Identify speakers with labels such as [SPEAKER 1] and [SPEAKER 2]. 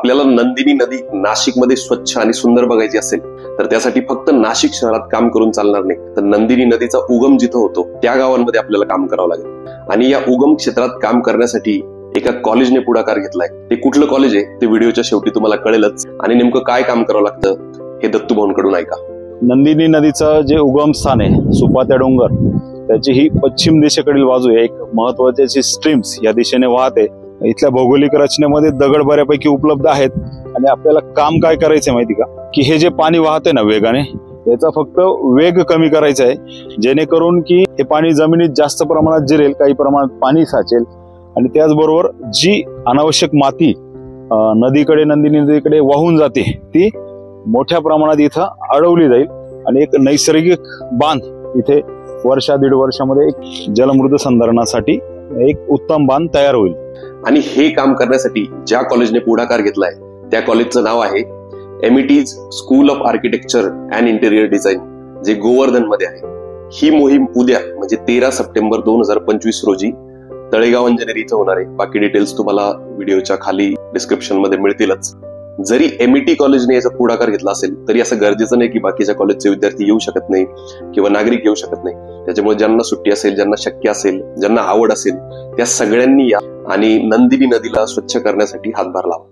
[SPEAKER 1] आपल्याला नंदिनी नदी नाशिकमध्ये स्वच्छ आणि सुंदर बघायची असेल तर त्यासाठी फक्त नाशिक शहरात काम करून चालणार नाही, तर नंदिनी नदीचा उगम जिथं होतो त्या गावांमध्ये आपल्याला काम करावं लागेल। आणि या उगम क्षेत्रात काम करण्यासाठी एका कॉलेजने पुढाकार घेतलाय। ते कुठलं कॉलेज आहे ते व्हिडिओच्या शेवटी तुम्हाला कळेलच। आणि नेमकं काय काम करावं लागतं हे दत्तू भाऊंकडून ऐका।
[SPEAKER 2] नंदिनी नदीचं जे उगम स्थान आहे सुपात्या डोंगर, त्याची ही पश्चिम दिशेकडील बाजू आहे। एक महत्वाची स्ट्रीम्स या दिशेने वाहते। इथल्या भौगोलिक रचनेमध्ये दगड बऱ्यापैकी उपलब्ध आहेत आणि आपल्याला काम काय करायचंय माहिती का, की हे जे पाणी वाहते ना वेगाने, याचा फक्त वेग कमी करायचा आहे, जेणेकरून की हे पाणी जमिनीत जास्त प्रमाणात जिरेल, काही प्रमाणात पाणी साचेल आणि त्याचबरोबर जी अनावश्यक माती नदीकडे नंदिनी नदीकडे वाहून जाते ती मोठ्या प्रमाणात इथं अडवली जाईल आणि एक नैसर्गिक बांध इथे वर्षा दीड वर्षामध्ये एक जलमृत संधारणासाठी एक उत्तम बांध तयार होईल।
[SPEAKER 1] आणि हे काम करण्यासाठी ज्या कॉलेजने पुढाकार घेतलाय त्या कॉलेजचं नाव आहे Amity's school of architecture and interior design, जे गोवर्धन मध्ये आहे। ही मोहीम उद्या म्हणजे 13 सप्टेंबर 2025 रोजी तळेगाव अंजनेरी इथं होणार आहे। बाकी डिटेल्स तुम्हाला व्हिडिओच्या खाली डिस्क्रिप्शन मध्ये मिळतीलच। जरी एमईटी कॉलेजने याचा पुढाकार घेतला असेल तरी असं गरजेचं नाही की बाकीच्या कॉलेजचे विद्यार्थी येऊ शकत नाही किंवा नागरिक येऊ शकत नाही। त्याच्यामुळे ज्यांना सुट्टी असेल, ज्यांना शक्य असेल, ज्यांना आवड असेल त्या सगळ्यांनी या आणि नंदिनी नदीला स्वच्छ करण्यासाठी हातभार लावा।